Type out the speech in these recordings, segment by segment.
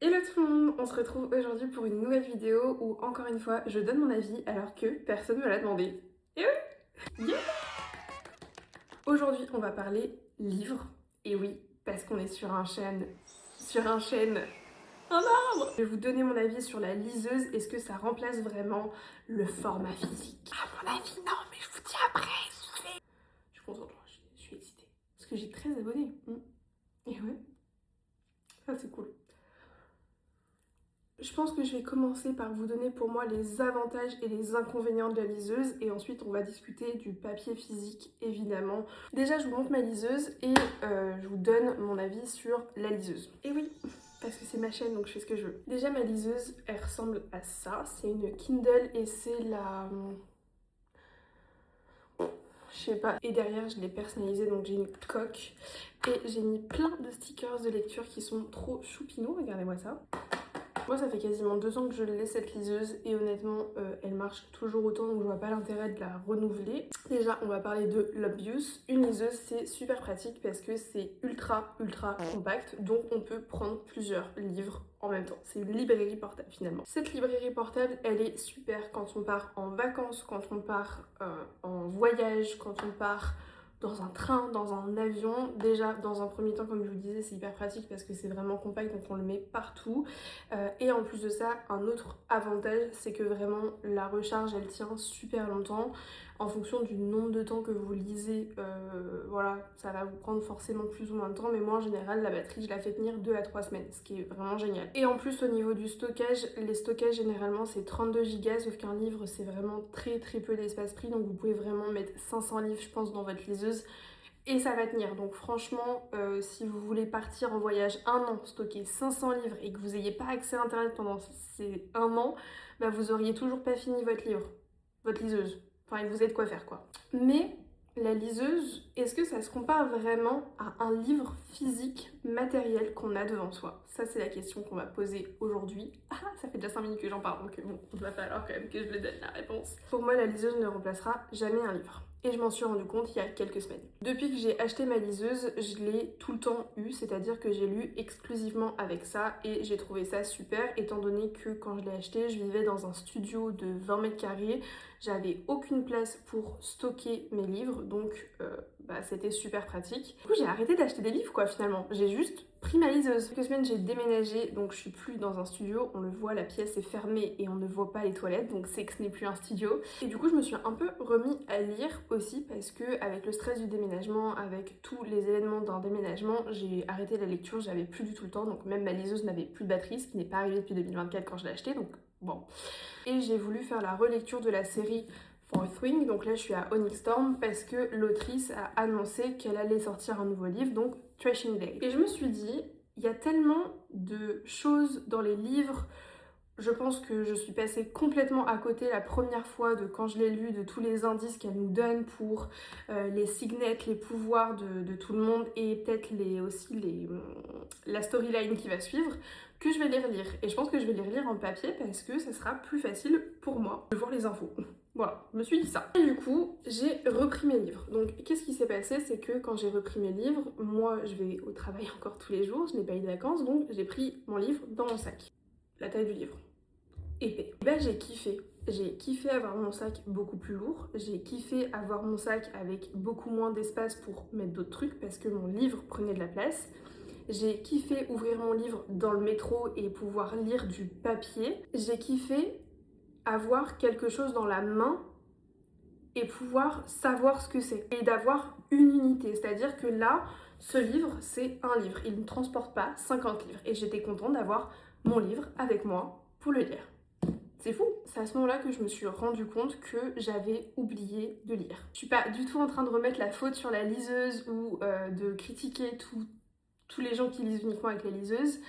Hello tout le monde, on se retrouve aujourd'hui pour une nouvelle vidéo où encore une fois je donne mon avis alors que personne ne me l'a demandé. Et oui, yeah. Aujourd'hui on va parler livres, et oui, parce qu'on est sur un chêne, un arbre. Je vais vous donner mon avis sur la liseuse, est-ce que ça remplace vraiment le format physique? À mon avis non, mais je vous dis après, je suis contente, je suis excitée, parce que j'ai 13 abonnés. Et ouais, ça c'est cool. Je pense que je vais commencer par vous donner pour moi les avantages et les inconvénients de la liseuse et ensuite on va discuter du papier physique évidemment. Déjà je vous montre ma liseuse et je vous donne mon avis sur la liseuse. Et oui, parce que c'est ma chaîne donc je fais ce que je veux. Déjà ma liseuse elle ressemble à ça, c'est une Kindle et c'est la... je sais pas. Et derrière je l'ai personnalisée donc j'ai une coque et j'ai mis plein de stickers de lecture qui sont trop choupinous, regardez-moi ça. Moi ça fait quasiment 2 ans que je l'ai cette liseuse et honnêtement elle marche toujours autant donc je vois pas l'intérêt de la renouveler. Déjà on va parler de l'Obvious. Une liseuse c'est super pratique parce que c'est ultra compact donc on peut prendre plusieurs livres en même temps. C'est une librairie portable finalement. Cette librairie portable elle est super quand on part en vacances, quand on part en voyage, quand on part dans un train, dans un avion. Déjà dans un premier temps comme je vous disais c'est hyper pratique parce que c'est vraiment compact donc on le met partout. Et en plus de ça, un autre avantage, c'est que vraiment la recharge elle tient super longtemps. En fonction du nombre de temps que vous lisez, voilà, ça va vous prendre forcément plus ou moins de temps. Mais moi en général, la batterie, je la fais tenir 2 à 3 semaines, ce qui est vraiment génial. Et en plus au niveau du stockage, les stockages généralement c'est 32 Go, sauf qu'un livre c'est vraiment très peu d'espace pris. Donc vous pouvez vraiment mettre 500 livres je pense dans votre liseuse. Et ça va tenir, donc franchement, si vous voulez partir en voyage 1 an, stocker 500 livres et que vous n'ayez pas accès à internet pendant ces 1 an, bah vous auriez toujours pas fini votre livre, votre liseuse. Enfin, il vous êtes quoi faire quoi. Mais la liseuse, est-ce que ça se compare vraiment à un livre physique matériel qu'on a devant soi? Ça c'est la question qu'on va poser aujourd'hui. Ah, ça fait déjà 5 minutes que j'en parle, donc bon, il va falloir quand même que je le donne la réponse. Pour moi, la liseuse ne remplacera jamais un livre. Et je m'en suis rendu compte il y a quelques semaines. Depuis que j'ai acheté ma liseuse, je l'ai tout le temps eu, c'est-à-dire que j'ai lu exclusivement avec ça et j'ai trouvé ça super étant donné que quand je l'ai acheté, je vivais dans un studio de 20 mètres carrés, j'avais aucune place pour stocker mes livres donc c'était super pratique. Du coup j'ai arrêté d'acheter des livres quoi finalement, j'ai juste pris ma liseuse. Quelques semaines j'ai déménagé donc je suis plus dans un studio, on le voit la pièce est fermée et on ne voit pas les toilettes donc c'est que ce n'est plus un studio. Et du coup je me suis un peu remis à lire aussi parce que avec le stress du déménagement, avec tous les événements d'un déménagement, j'ai arrêté la lecture, j'avais plus du tout le temps donc même ma liseuse n'avait plus de batterie, ce qui n'est pas arrivé depuis 2024 quand je l'ai acheté donc bon. Et j'ai voulu faire la relecture de la série Fourth Wing, donc là je suis à Onyx Storm parce que l'autrice a annoncé qu'elle allait sortir un nouveau livre, donc Thrashing Day. Et je me suis dit, il y a tellement de choses dans les livres, je pense que je suis passée complètement à côté la première fois de quand je l'ai lu, de tous les indices qu'elle nous donne pour les signets, les pouvoirs de tout le monde et peut-être la storyline qui va suivre, que je vais les relire. Et je pense que je vais les relire en papier parce que ça sera plus facile pour moi de voir les infos. Voilà, je me suis dit ça. Et du coup, j'ai repris mes livres. Donc, qu'est-ce qui s'est passé? C'est que quand j'ai repris mes livres, moi, je vais au travail encore tous les jours, je n'ai pas eu de vacances, donc j'ai pris mon livre dans mon sac. La taille du livre. Épais. Ben, j'ai kiffé. J'ai kiffé avoir mon sac beaucoup plus lourd. J'ai kiffé avoir mon sac avec beaucoup moins d'espace pour mettre d'autres trucs parce que mon livre prenait de la place. J'ai kiffé ouvrir mon livre dans le métro et pouvoir lire du papier. J'ai kiffé avoir quelque chose dans la main et pouvoir savoir ce que c'est. Et d'avoir une unité. C'est-à-dire que là, ce livre, c'est un livre. Il ne transporte pas 50 livres. Et j'étais contente d'avoir mon livre avec moi pour le lire. C'est fou. C'est à ce moment-là que je me suis rendu compte que j'avais oublié de lire. Je suis pas du tout en train de remettre la faute sur la liseuse ou de critiquer tous les gens qui lisent uniquement avec la liseuse.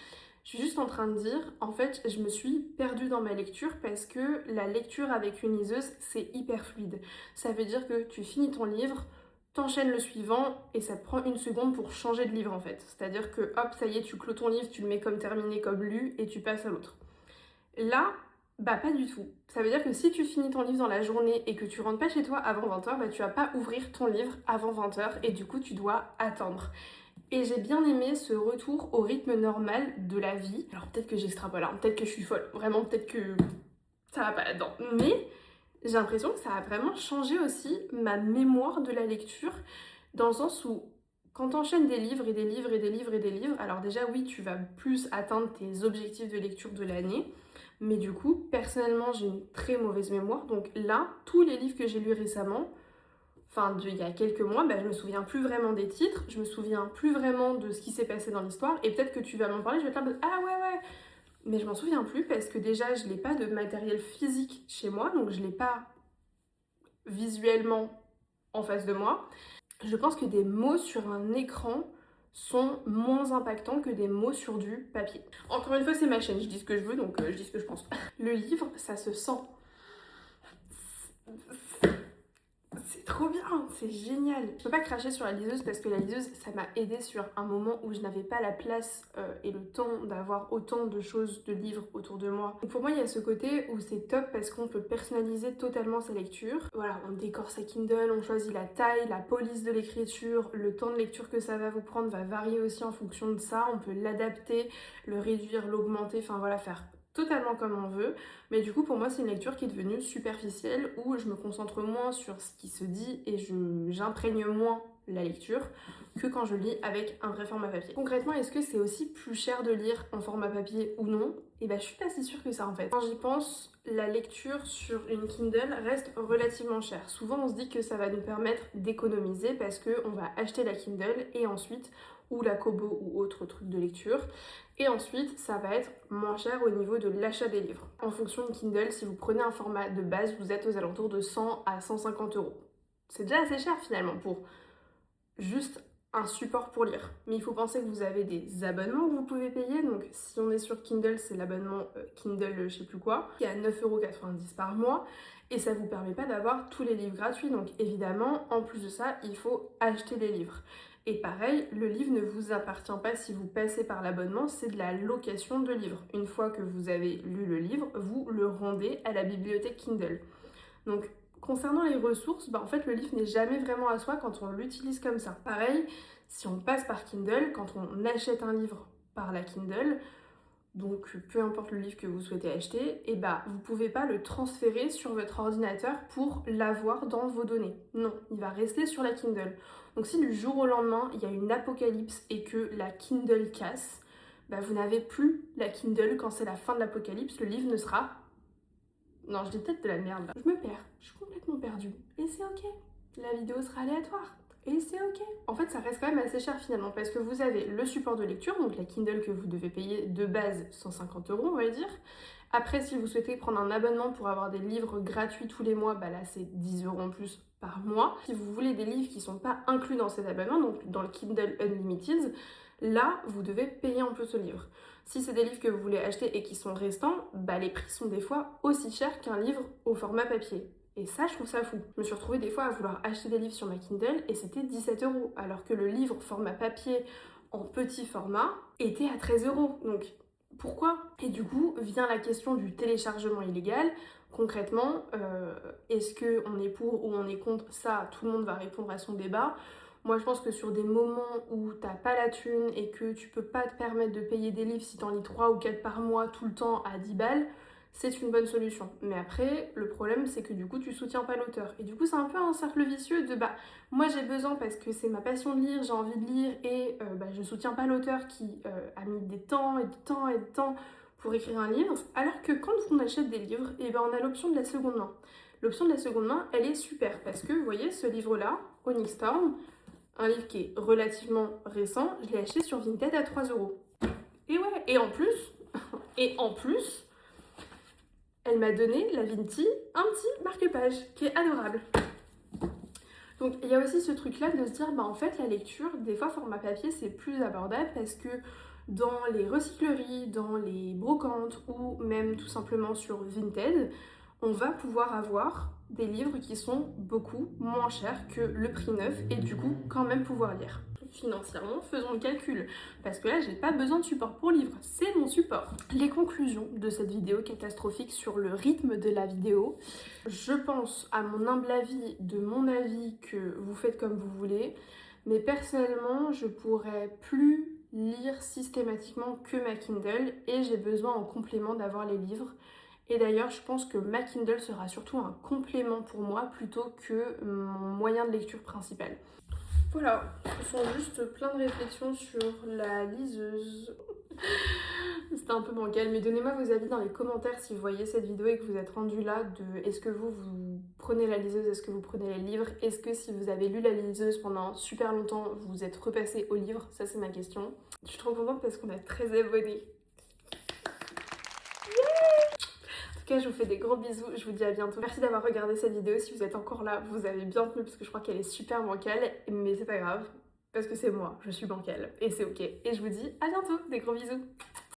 Je suis juste en train de dire, en fait, je me suis perdue dans ma lecture parce que la lecture avec une liseuse, c'est hyper fluide. Ça veut dire que tu finis ton livre, t'enchaînes le suivant et ça te prend 1 seconde pour changer de livre en fait. C'est-à-dire que hop, ça y est, tu clôt ton livre, tu le mets comme terminé, comme lu et tu passes à l'autre. Là, bah pas du tout. Ça veut dire que si tu finis ton livre dans la journée et que tu rentres pas chez toi avant 20h, bah tu vas pas ouvrir ton livre avant 20h et du coup tu dois attendre. Et j'ai bien aimé ce retour au rythme normal de la vie. Alors peut-être que j'extrapole, hein, peut-être que je suis folle, vraiment peut-être que ça va pas là-dedans. Mais j'ai l'impression que ça a vraiment changé aussi ma mémoire de la lecture, dans le sens où quand t'enchaînes des livres et des livres et des livres et des livres, alors déjà oui, tu vas plus atteindre tes objectifs de lecture de l'année, mais du coup, personnellement, j'ai une très mauvaise mémoire, donc là, tous les livres que j'ai lus récemment, enfin il y a quelques mois, bah, je me souviens plus vraiment des titres, je me souviens plus vraiment de ce qui s'est passé dans l'histoire, et peut-être que tu vas m'en parler, je vais te dire ah ouais, mais je m'en souviens plus parce que déjà je n'ai pas de matériel physique chez moi, donc je l'ai pas visuellement en face de moi. Je pense que des mots sur un écran sont moins impactants que des mots sur du papier. Encore une fois, c'est ma chaîne, je dis ce que je veux, donc je dis ce que je pense. Le livre, ça se sent. C'est trop bien, c'est génial. Je peux pas cracher sur la liseuse parce que la liseuse, ça m'a aidé sur un moment où je n'avais pas la place et le temps d'avoir autant de choses, de livres autour de moi. Donc pour moi, il y a ce côté où c'est top parce qu'on peut personnaliser totalement sa lecture. Voilà, on décore sa Kindle, on choisit la taille, la police de l'écriture, le temps de lecture que ça va vous prendre va varier aussi en fonction de ça. On peut l'adapter, le réduire, l'augmenter, enfin voilà, faire totalement comme on veut, mais du coup pour moi c'est une lecture qui est devenue superficielle où je me concentre moins sur ce qui se dit et j'imprègne moins la lecture que quand je lis avec un vrai format papier. Concrètement, est-ce que c'est aussi plus cher de lire en format papier ou non? Et bah je suis pas si sûre que ça en fait. Quand j'y pense, la lecture sur une Kindle reste relativement chère. Souvent on se dit que ça va nous permettre d'économiser parce qu'on va acheter la Kindle et ensuite ou la Kobo ou autre truc de lecture. Et ensuite, ça va être moins cher au niveau de l'achat des livres. En fonction de Kindle, si vous prenez un format de base, vous êtes aux alentours de 100 à 150 euros. C'est déjà assez cher finalement pour juste un support pour lire. Mais il faut penser que vous avez des abonnements que vous pouvez payer. Donc si on est sur Kindle, c'est l'abonnement Kindle je sais plus quoi, qui est à 9,90 € par mois. Et ça vous permet pas d'avoir tous les livres gratuits. Donc évidemment, en plus de ça, il faut acheter des livres. Et pareil, le livre ne vous appartient pas si vous passez par l'abonnement, c'est de la location de livres. Une fois que vous avez lu le livre, vous le rendez à la bibliothèque Kindle. Donc concernant les ressources, en fait le livre n'est jamais vraiment à soi quand on l'utilise comme ça. Pareil, si on passe par Kindle, quand on achète un livre par la Kindle, donc peu importe le livre que vous souhaitez acheter, et vous pouvez pas le transférer sur votre ordinateur pour l'avoir dans vos données. Non, il va rester sur la Kindle. Donc si du jour au lendemain, il y a une apocalypse et que la Kindle casse, vous n'avez plus la Kindle quand c'est la fin de l'apocalypse, le livre ne sera... Non, je dis peut-être de la merde là. Je me perds, je suis complètement perdue. Et c'est ok, la vidéo sera aléatoire. Et c'est ok. En fait, ça reste quand même assez cher finalement parce que vous avez le support de lecture, donc la Kindle que vous devez payer de base 150 €, on va dire. Après, si vous souhaitez prendre un abonnement pour avoir des livres gratuits tous les mois, là c'est 10 € en plus par mois. Si vous voulez des livres qui ne sont pas inclus dans cet abonnement, donc dans le Kindle Unlimited, là vous devez payer en plus ce livre. Si c'est des livres que vous voulez acheter et qui sont restants, les prix sont des fois aussi chers qu'un livre au format papier. Et ça, je trouve ça fou. Je me suis retrouvée des fois à vouloir acheter des livres sur ma Kindle et c'était 17 €, alors que le livre format papier en petit format était à 13 €. Donc pourquoi? Et du coup vient la question du téléchargement illégal. Concrètement, est-ce qu'on est pour ou on est contre? Ça, tout le monde va répondre à son débat. Moi, je pense que sur des moments où t'as pas la thune et que tu peux pas te permettre de payer des livres si t'en lis 3 ou 4 par mois tout le temps à 10 balles, c'est une bonne solution. Mais après, le problème, c'est que du coup, tu soutiens pas l'auteur. Et du coup, c'est un peu un cercle vicieux de moi j'ai besoin parce que c'est ma passion de lire, j'ai envie de lire et je soutiens pas l'auteur qui a mis des temps et du temps et du temps pour écrire un livre. Alors que quand on achète des livres, on a l'option de la seconde main. L'option de la seconde main, elle est super parce que, vous voyez, ce livre-là, Onyx Storm, un livre qui est relativement récent, je l'ai acheté sur Vinted à 3 €. Et ouais, et en plus, elle m'a donné, la Vinti, un petit marque-page qui est adorable. Donc il y a aussi ce truc-là de se dire, en fait, la lecture, des fois, format papier, c'est plus abordable parce que dans les recycleries, dans les brocantes ou même tout simplement sur Vinted, on va pouvoir avoir des livres qui sont beaucoup moins chers que le prix neuf et du coup quand même pouvoir lire. Financièrement, faisons le calcul, parce que là j'ai pas besoin de support pour livre, c'est mon support. Les conclusions de cette vidéo catastrophique sur le rythme de la vidéo, je pense à mon humble avis, de mon avis, que vous faites comme vous voulez, mais personnellement je pourrais plus lire systématiquement que ma Kindle et j'ai besoin en complément d'avoir les livres. Et d'ailleurs je pense que ma Kindle sera surtout un complément pour moi plutôt que mon moyen de lecture principal. Voilà, ce sont juste plein de réflexions sur la liseuse. C'était un peu bancal, mais donnez-moi vos avis dans les commentaires si vous voyez cette vidéo et que vous êtes rendu là de est-ce que vous prenez la liseuse, est-ce que vous prenez les livres, est-ce que si vous avez lu la liseuse pendant super longtemps, vous êtes repassé au livre, ça c'est ma question. Je suis trop contente parce qu'on a 13 abonnés. En tout cas, je vous fais des gros bisous, je vous dis à bientôt. Merci d'avoir regardé cette vidéo, si vous êtes encore là, vous avez bien tenu parce que je crois qu'elle est super bancale, mais c'est pas grave, parce que c'est moi, je suis bancale, et c'est ok. Et je vous dis à bientôt, des gros bisous.